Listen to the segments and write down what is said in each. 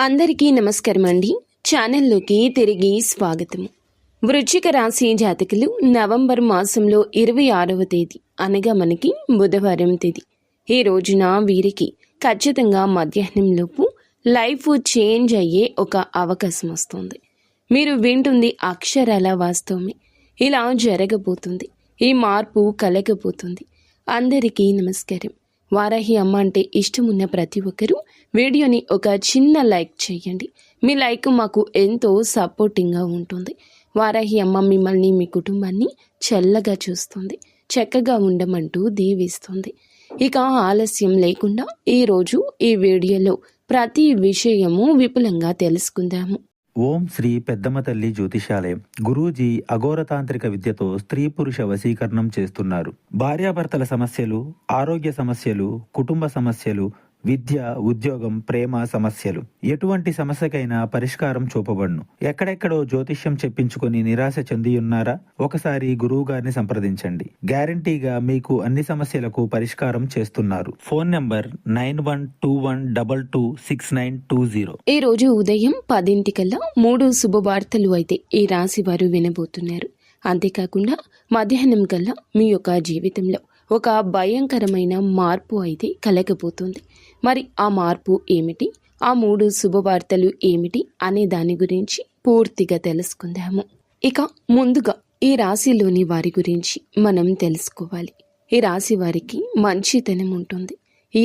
అందరికీ నమస్కారం అండి. ఛానల్లోకి తిరిగి స్వాగతం. వృశ్చిక రాశి జాతకులు నవంబర్ మాసంలో 26వ తేదీ అనగా మనకి బుధవారం తేదీ. ఈ రోజున వీరికి ఖచ్చితంగా మధ్యాహ్నంలోపు లైఫ్ చేంజ్ అయ్యే ఒక అవకాశం వస్తుంది. మీరు వింటుంది అక్షరాల వాస్తవమే. ఇలా జరగబోతుంది. ఈ మార్పు కలగబోతుంది. అందరికీ నమస్కారం. వారాహి అమ్మ అంటే ఇష్టమున్న ప్రతి ఒక్కరూ వీడియోని ఒక చిన్న లైక్ చేయండి. మీ లైక్ మాకు ఎంతో సపోర్టింగ్గా ఉంటుంది. వారాహి అమ్మ మిమ్మల్ని, మీ కుటుంబాన్ని చల్లగా చూస్తుంది, చక్కగా ఉండమంటూ దీవిస్తుంది. ఇక ఆలస్యం లేకుండా ఈరోజు ఈ వీడియోలో ప్రతి విషయము విపులంగా తెలుసుకుందాము. ఓం శ్రీ పెద్దమ్మ తల్లి జ్యోతిషాలయం. గురూజీ అఘోరతాంత్రిక విద్యతో స్త్రీ పురుష వశీకరణం చేస్తున్నారు. భార్యాభర్తల సమస్యలు, ఆరోగ్య సమస్యలు, కుటుంబ సమస్యలు, విద్య, ఉద్యోగం, ప్రేమ సమస్యలు, ఎటువంటి సమస్యకైనా పరిష్కారం చూపబడును. ఎక్కడెక్కడో జ్యోతిష్యం చెప్పించుకొని నిరాశ చెంది ఉన్నారా? ఒకసారి గురువు గారిని సంప్రదించండి. గ్యారంటీగా మీకు అన్ని సమస్యలకు పరిష్కారం చేస్తున్నారు. Phone number 9121226920. ఈ రోజు ఉదయం 10 3 శుభవార్తలు అయితే ఈ రాశి వారు వినబోతున్నారు. అంతేకాకుండా మధ్యాహ్నం కల్లా మీ యొక్క జీవితంలో ఒక భయంకరమైన మార్పు అయితే కలగబోతుంది. మరి ఆ మార్పు ఏమిటి, ఆ 3 శుభవార్తలు ఏమిటి అనే దాని గురించి పూర్తిగా తెలుసుకుందాము. ఇక ముందుగా ఈ రాశిలోని వారి గురించి మనం తెలుసుకోవాలి. ఈ రాశి వారికి మంచితనం ఉంటుంది.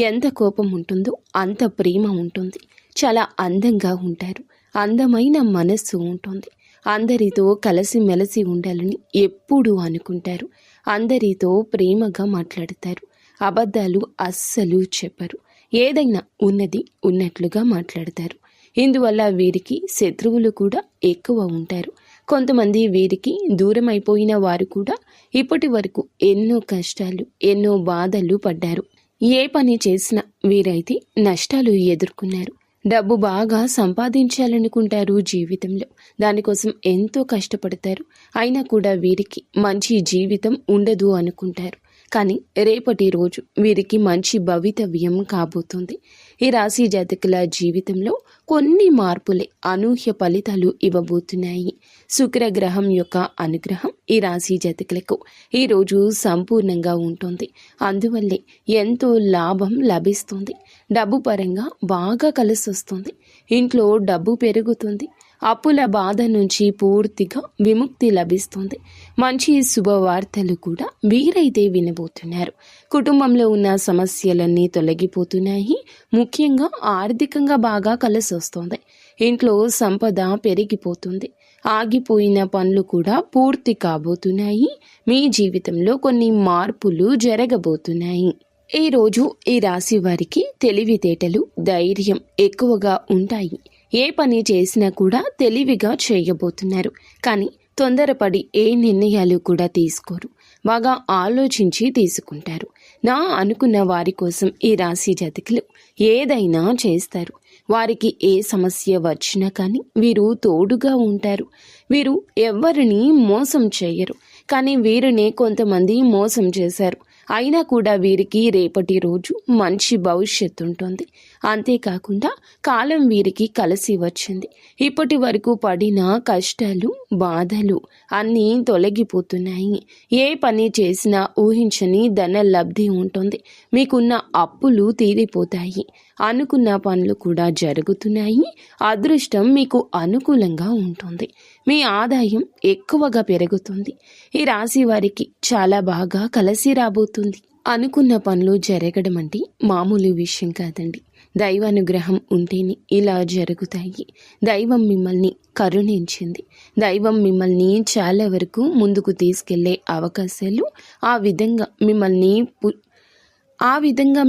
ఎంత కోపం ఉంటుందో అంత ప్రేమ ఉంటుంది. చాలా అందంగా ఉంటారు. అందమైన మనస్సు ఉంటుంది. అందరితో కలిసిమెలిసి ఉండాలని ఎప్పుడూ అనుకుంటారు. అందరితో ప్రేమగా మాట్లాడతారు. అబద్ధాలు అస్సలు చెప్పరు. ఏదైనా ఉన్నది ఉన్నట్లుగా మాట్లాడతారు. ఇందువల్ల వీరికి శత్రువులు కూడా ఎక్కువ ఉంటారు. కొంతమంది వీరికి దూరం అయిపోయిన వారు కూడా ఇప్పటి వరకు ఎన్నో కష్టాలు, ఎన్నో బాధలు పడ్డారు. ఏ పని చేసినా వీరైతే నష్టాలు ఎదుర్కొన్నారు. డబ్బు బాగా సంపాదించాలనుకుంటారు జీవితంలో. దానికోసం ఎంతో కష్టపడతారు. అయినా కూడా వీరికి మంచి జీవితం ఉండదు అనుకుంటారు. కానీ రేపటి రోజు వీరికి మంచి భవితవ్యం కాబోతుంది. ఈ రాశి జాతకుల జీవితంలో కొన్ని మార్పులే అనూహ్య ఫలితాలు ఇవ్వబోతున్నాయి. శుక్రగ్రహం యొక్క అనుగ్రహం ఈ రాశి జాతకులకు ఈరోజు సంపూర్ణంగా ఉంటుంది. అందువల్లే ఎంతో లాభం లభిస్తుంది. డబ్బు పరంగా బాగా కలిసి వస్తుంది. ఇంట్లో డబ్బు పెరుగుతుంది. అప్పుల బాధ నుంచి పూర్తిగా విముక్తి లభిస్తుంది. మంచి శుభవార్తలు కూడా వీరైతే వినబోతున్నారు. కుటుంబంలో ఉన్న సమస్యలన్నీ తొలగిపోతున్నాయి. ముఖ్యంగా ఆర్థికంగా బాగా కలిసి వస్తుంది. ఇంట్లో సంపద పెరిగిపోతుంది. ఆగిపోయిన పనులు కూడా పూర్తి కాబోతున్నాయి. మీ జీవితంలో కొన్ని మార్పులు జరగబోతున్నాయి. ఈ రోజు ఈ రాశి వారికి తెలివితేటలు, ధైర్యం ఎక్కువగా ఉంటాయి. ఏ పని చేసినా కూడా తెలివిగా చేయబోతున్నారు. కానీ తొందరపడి ఏ నిర్ణయాలు కూడా తీసుకోరు. బాగా ఆలోచించి తీసుకుంటారు. నా అనుకున్న వారి కోసం ఈ రాశి జాతకులు ఏదైనా చేస్తారు. వారికి ఏ సమస్య వచ్చినా కానీ వీరు తోడుగా ఉంటారు. వీరు ఎవరిని మోసం చేయరు. కానీ వీరిని కొంతమంది మోసం చేశారు. అయినా కూడా వీరికి రేపటి రోజు మంచి భవిష్యత్తు ఉంటుంది. అంతేకాకుండా కాలం వీరికి కలిసి వచ్చింది. ఇప్పటి వరకు పడిన కష్టాలు, బాధలు అన్నీ తొలగిపోతున్నాయి. ఏ పని చేసినా ఊహించని ధన లబ్ధి ఉంటుంది. మీకున్న అప్పులు తీరిపోతాయి. అనుకున్న పనులు కూడా జరుగుతున్నాయి. అదృష్టం మీకు అనుకూలంగా ఉంటుంది. మీ ఆదాయం ఎక్కువగా పెరుగుతుంది. ఈ రాశి వారికి చాలా బాగా కలిసి రాబోతుంది. అనుకున్న పనులు జరగడం అంటే మామూలు విషయం కాదండి. దైవానుగ్రహం ఉంటేనే ఇలా జరుగుతాయి. దైవం మిమ్మల్ని కరుణించింది. దైవం మిమ్మల్ని చాలా వరకు ముందుకు తీసుకెళ్లే అవకాశాలు ఆ విధంగా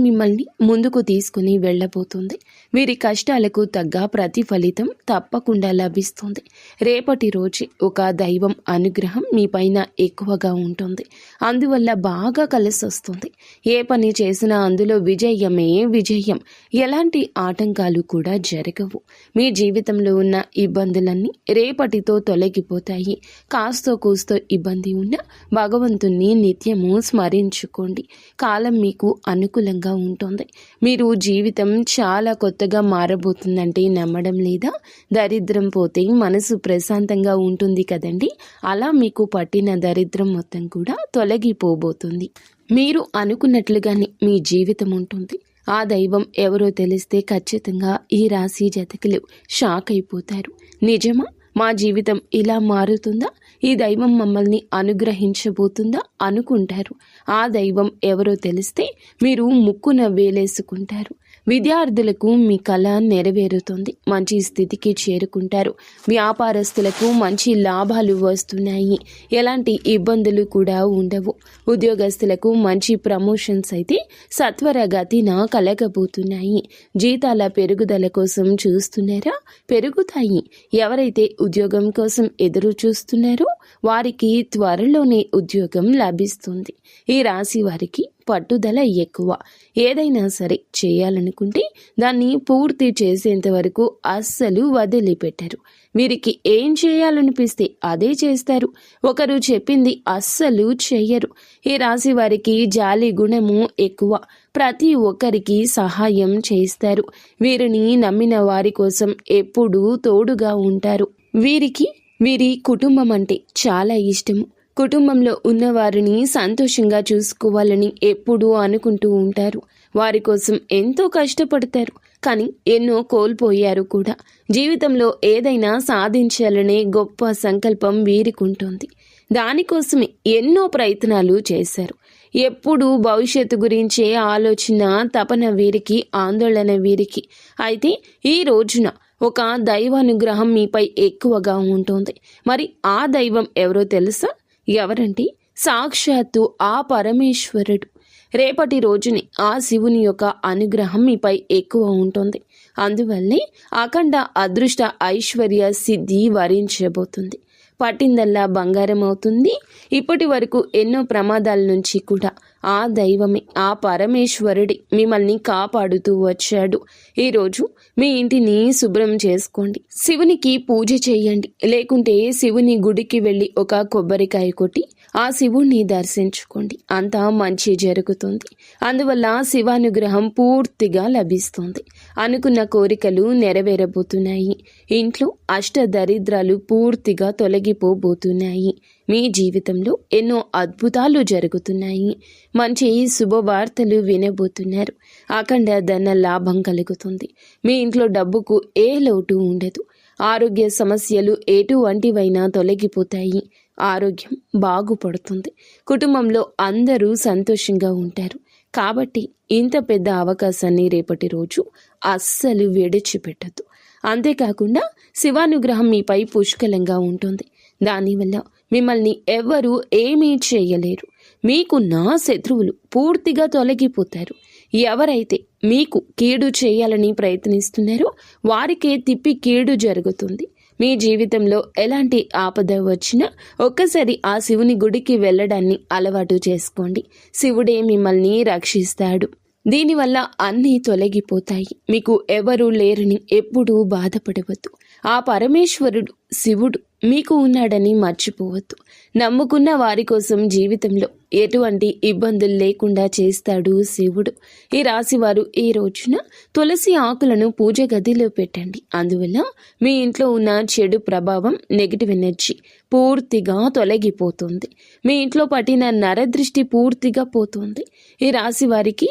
మిమ్మల్ని ముందుకు తీసుకుని వెళ్ళబోతుంది. వీరి కష్టాలకు తగ్గ ప్రతిఫలితం తప్పకుండా లభిస్తుంది. రేపటి రోజు ఒక దైవం అనుగ్రహం మీ పైన ఎక్కువగా ఉంటుంది. అందువల్ల బాగా కలిసి వస్తుంది. ఏ పని చేసినా అందులో విజయమే విజయం. ఎలాంటి ఆటంకాలు కూడా జరగవు. మీ జీవితంలో ఉన్న ఇబ్బందులన్నీ రేపటితో తొలగిపోతాయి. కాస్తో కూస్తో ఇబ్బంది ఉన్న భగవంతుణ్ణి నిత్యము స్మరించుకోండి. కాలం మీకు అనుకూలంగా ఉంటుంది. మీరు జీవితం చాలా కొత్తగా మారబోతుందంటే నమ్మడం లేదా? దరిద్రం పోతే మనసు ప్రశాంతంగా ఉంటుంది కదండి. అలా మీకు పట్టిన దరిద్రం మొత్తం కూడా తొలగిపోబోతుంది. మీరు అనుకున్నట్లుగానే మీ జీవితం ఉంటుంది. ఆ దైవం ఎవరో తెలిస్తే ఖచ్చితంగా ఈ రాశి జాతకులు షాక్ అయిపోతారు. నిజమా? మా జీవితం ఇలా మారుతుందా? ఈ దైవం మమ్మల్ని అనుగ్రహించబోతుందా అనుకుంటారు. ఆ దైవం ఎవరో తెలిస్తే మీరు ముక్కున వేలేసుకుంటారు. విద్యార్థులకు మీ కళ నెరవేరుతుంది. మంచి స్థితికి చేరుకుంటారు. వ్యాపారస్తులకు మంచి లాభాలు వస్తున్నాయి. ఎలాంటి ఇబ్బందులు కూడా ఉండవు. ఉద్యోగస్తులకు మంచి ప్రమోషన్స్ అయితే సత్వరగతిన కలగబోతున్నాయి. జీతాల పెరుగుదల కోసం చూస్తున్నారా? పెరుగుతాయి. ఎవరైతే ఉద్యోగం కోసం ఎదురు చూస్తున్నారో వారికి త్వరలోనే ఉద్యోగం లభిస్తుంది. ఈ రాశి వారికి పట్టుదల ఎక్కువ. ఏదైనా సరే చేయాలనుకుంటే దాన్ని పూర్తి చేసేంత వరకు అస్సలు వదిలిపెట్టరు. వీరికి ఏం చేయాలనిపిస్తే అదే చేస్తారు. ఒకరు చెప్పింది అస్సలు చెయ్యరు. ఈ రాశి వారికి జాలి గుణము ఎక్కువ. ప్రతి ఒక్కరికి సహాయం చేస్తారు. వీరిని నమ్మిన వారి కోసం ఎప్పుడూ తోడుగా ఉంటారు. వీరికి వీరి కుటుంబం అంటే చాలా ఇష్టము. కుటుంబంలో ఉన్నవారిని సంతోషంగా చూసుకోవాలని ఎప్పుడూ అనుకుంటూ ఉంటారు. వారి కోసం ఎంతో కష్టపడతారు. కానీ ఎన్నో కోల్పోయారు కూడా. జీవితంలో ఏదైనా సాధించాలనే గొప్ప సంకల్పం వీరికుంటుంది. దానికోసమే ఎన్నో ప్రయత్నాలు చేశారు. ఎప్పుడూ భవిష్యత్తు గురించే ఆలోచన, తపన వీరికి, ఆందోళన వీరికి. అయితే ఈ రోజున ఒక దైవానుగ్రహం మీపై ఎక్కువగా ఉంటుంది. మరి ఆ దైవం ఎవరో తెలుసా? ఎవరంటే సాక్షాత్తు ఆ పరమేశ్వరుడు. రేపటి రోజుని ఆ శివుని యొక్క అనుగ్రహం మీపై ఎక్కువ ఉంటుంది. అందువల్లే అఖండ అదృష్ట ఐశ్వర్య సిద్ధి వరించబోతుంది. పట్టిందల్లా బంగారం అవుతుంది. ఇప్పటి వరకు ఎన్నో ప్రమాదాల నుంచి కూడా ఆ దైవమే, ఆ పరమేశ్వరుడి మిమ్మల్ని కాపాడుతూ వచ్చాడు. ఈరోజు మీ ఇంటిని శుభ్రం చేసుకోండి. శివునికి పూజ చేయండి. లేకుంటే శివుని గుడికి వెళ్ళి ఒక కొబ్బరికాయ కొట్టి ఆ శివుణ్ణి దర్శించుకోండి. అంతా మంచి జరుగుతుంది. అందువల్ల శివానుగ్రహం పూర్తిగా లభిస్తుంది. అనుకున్న కోరికలు నెరవేరబోతున్నాయి. ఇంట్లో అష్ట దరిద్రాలు పూర్తిగా తొలగిపోబోతున్నాయి. మీ జీవితంలో ఎన్నో అద్భుతాలు జరుగుతున్నాయి. మంచి శుభవార్తలు వినబోతున్నారు. అఖండ ధన లాభం కలుగుతుంది. మీ ఇంట్లో డబ్బుకు ఏ లోటు ఉండదు. ఆరోగ్య సమస్యలు ఎటువంటివైనా తొలగిపోతాయి. ఆరోగ్యం బాగుపడుతుంది. కుటుంబంలో అందరూ సంతోషంగా ఉంటారు. కాబట్టి ఇంత పెద్ద అవకాశాన్ని రేపటి రోజు అస్సలు విడిచిపెట్టద్దు. అంతేకాకుండా శివానుగ్రహం మీపై పుష్కలంగా ఉంటుంది. దానివల్ల మిమ్మల్ని ఎవ్వరూ ఏమీ చేయలేరు. మీకున్న శత్రువులు పూర్తిగా తొలగిపోతారు. ఎవరైతే మీకు కీడు చేయాలని ప్రయత్నిస్తున్నారో వారికే తిప్పి కీడు జరుగుతుంది. మీ జీవితంలో ఎలాంటి ఆపద వచ్చినా ఒక్కసారి ఆ శివుని గుడికి వెళ్ళడాన్ని అలవాటు చేసుకోండి. శివుడే మిమ్మల్ని రక్షిస్తాడు. దీనివల్ల అన్నీ తొలగిపోతాయి. మీకు ఎవరూ లేరని ఎప్పుడూ బాధపడవద్దు. ఆ పరమేశ్వరుడు శివుడు మీకు ఉన్నాడని మర్చిపోవద్దు. నమ్ముకున్న వారి కోసం జీవితంలో ఎటువంటి ఇబ్బందులు లేకుండా చేస్తాడు శివుడు. ఈ రాశివారు ఈ రోజున తులసి ఆకులను పూజ గదిలో పెట్టండి. అందువల్ల మీ ఇంట్లో ఉన్న చెడు ప్రభావం, నెగిటివ్ ఎనర్జీ పూర్తిగా తొలగిపోతుంది. మీ ఇంట్లో పట్టిన నరదృష్టి పూర్తిగా పోతుంది. ఈ రాశి వారికి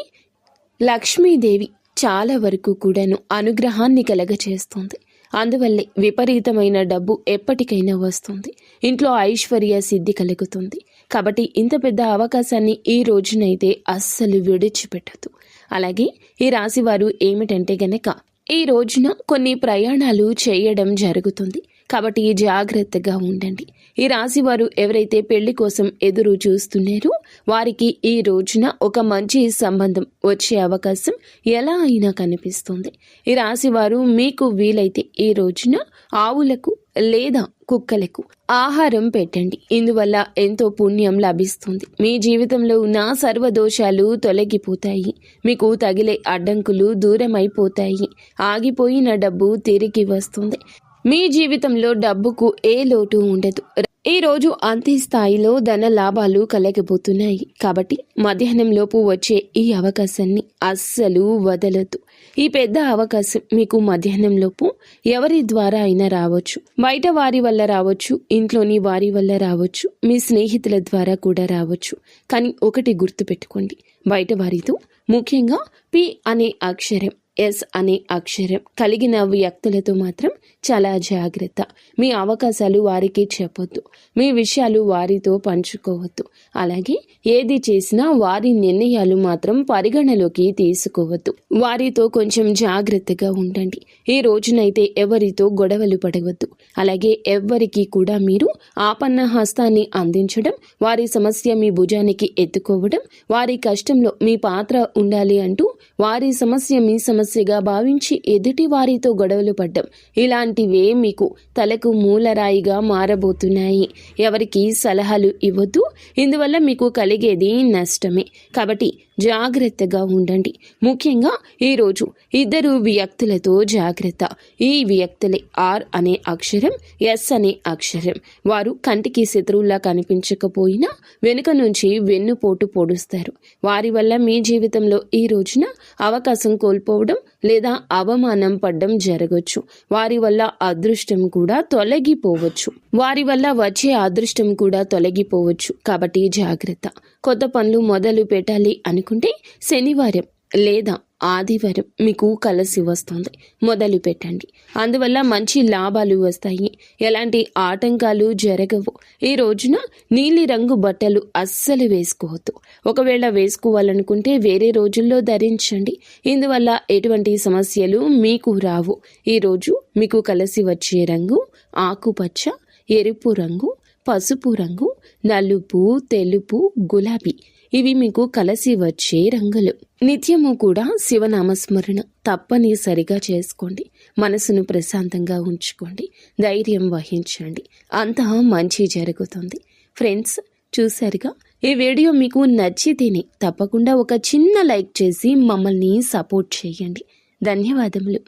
లక్ష్మీదేవి చాలా వరకు కూడాను అనుగ్రహాన్ని కలగచేస్తుంది. అందువల్లే విపరీతమైన డబ్బు ఎప్పటికైనా వస్తుంది. ఇంట్లో ఐశ్వర్య సిద్ధి కలుగుతుంది. కాబట్టి ఇంత పెద్ద అవకాశాన్ని ఈ రోజునైతే అస్సలు విడిచిపెట్టదు. అలాగే ఈ రాశివారు ఏమిటంటే గనక ఈ రోజున కొన్ని ప్రయాణాలు చేయడం జరుగుతుంది. కాబట్టి జాగ్రత్తగా ఉండండి. ఈ రాశివారు ఎవరైతే పెళ్లి కోసం ఎదురు చూస్తున్నారో వారికి ఈ రోజున ఒక మంచి సంబంధం వచ్చే అవకాశం ఎలా అయినా కనిపిస్తుంది. ఈ రాశివారు మీకు వీలైతే ఈ రోజున ఆవులకు లేదా కుక్కలకు ఆహారం పెట్టండి. ఇందువల్ల ఎంతో పుణ్యం లభిస్తుంది. మీ జీవితంలో ఉన్న సర్వదోషాలు తొలగిపోతాయి. మీకు తగిలే అడ్డంకులు దూరమైపోతాయి. ఆగిపోయిన డబ్బు తిరిగి వస్తుంది. మీ జీవితంలో డబ్బుకు ఏ లోటు ఉండదు. ఈ రోజు అంతే స్థాయిలో ధన లాభాలు కలగబోతున్నాయి. కాబట్టి మధ్యాహ్నం లోపు వచ్చే ఈ అవకాశాన్ని అస్సలు వదలొద్దు. ఈ పెద్ద అవకాశం మీకు మధ్యాహ్నం లోపు ఎవరి ద్వారా అయినా రావచ్చు. బయట వారి వల్ల రావచ్చు, ఇంట్లోని వారి వల్ల రావచ్చు, మీ స్నేహితుల ద్వారా కూడా రావచ్చు. కానీ ఒకటి గుర్తుపెట్టుకోండి, బయట వారితో, ముఖ్యంగా పి అనే అక్షరం, ఎస్ అనే అక్షరం కలిగిన వ్యక్తులతో మాత్రం చాలా జాగ్రత్త. మీ అవకాశాలు వారికి చెప్పొద్దు, మీ విషయాలు వారితో పంచుకోవద్దు. అలాగే ఏది చేసినా వారి నిర్ణయాలు మాత్రం పరిగణలోకి తీసుకోవద్దు. వారితో కొంచెం జాగ్రత్తగా ఉండండి. ఈ రోజునైతే ఎవరితో గొడవలు పడవద్దు. అలాగే ఎవ్వరికి కూడా మీరు ఆపన్న హస్తాన్ని అందించడం, వారి సమస్య మీ భుజానికి ఎత్తుకోవడం, వారి కష్టంలో మీ పాత్ర ఉండాలి అంటూ వారి సమస్య మీ సమస్యగా భావించి ఎదుటి వారితో గొడవలు పడ్డం, ఇలాంటివే మీకు తలకు మూలరాయిగా మారబోతున్నాయి. ఎవరికి సలహాలు ఇవ్వద్దు. ఇందువల్ల మీకు కలిగేది నష్టమే. కాబట్టి జాగ్రత్తగా ఉండండి. ముఖ్యంగా ఈరోజు ఇద్దరు వ్యక్తులతో జాగ్రత్త. ఈ వ్యక్తులే ఆర్ అనే అక్షరం, ఎస్ అనే అక్షరం. వారు కంటికి శత్రువులా కనిపించకపోయినా వెనుక నుంచి వెన్నుపోటు పొడుస్తారు. వారి వల్ల మీ జీవితంలో ఈ రోజున అవకాశం కోల్పోవడం లేదా అవమానం పడ్డం జరగవచ్చు. వారి వల్ల అదృష్టం కూడా తొలగిపోవచ్చు. వారి వల్ల వచ్చే అదృష్టం కూడా తొలగిపోవచ్చు. కాబట్టి జాగ్రత్త. కొత్త పనులు మొదలు పెట్టాలి అనుకుంటే శనివారం లేదా ఆదివారం మీకు కలిసి వస్తుంది, మొదలు పెట్టండి. అందువల్ల మంచి లాభాలు వస్తాయి. ఎలాంటి ఆటంకాలు జరగవు. ఈ రోజున నీలి రంగు బట్టలు అస్సలు వేసుకోవద్దు. ఒకవేళ వేసుకోవాలనుకుంటే వేరే రోజుల్లో ధరించండి. ఇందువల్ల ఎటువంటి సమస్యలు మీకు రావు. ఈరోజు మీకు కలిసి వచ్చే రంగు ఆకుపచ్చ, ఎరుపు రంగు, పసుపు రంగు, నలుపు, తెలుపు, గులాబీ. ఇవి మీకు కలిసి వచ్చే రంగులు. నిత్యము కూడా శివనామస్మరణ తప్పనిసరిగా చేసుకోండి. మనసును ప్రశాంతంగా ఉంచుకోండి. ధైర్యం వహించండి. అంతా మంచి జరుగుతుంది. ఫ్రెండ్స్, చూశారుగా, ఈ వీడియో మీకు నచ్చితేనే తప్పకుండా ఒక చిన్న లైక్ చేసి మమ్మల్ని సపోర్ట్ చేయండి. ధన్యవాదములు.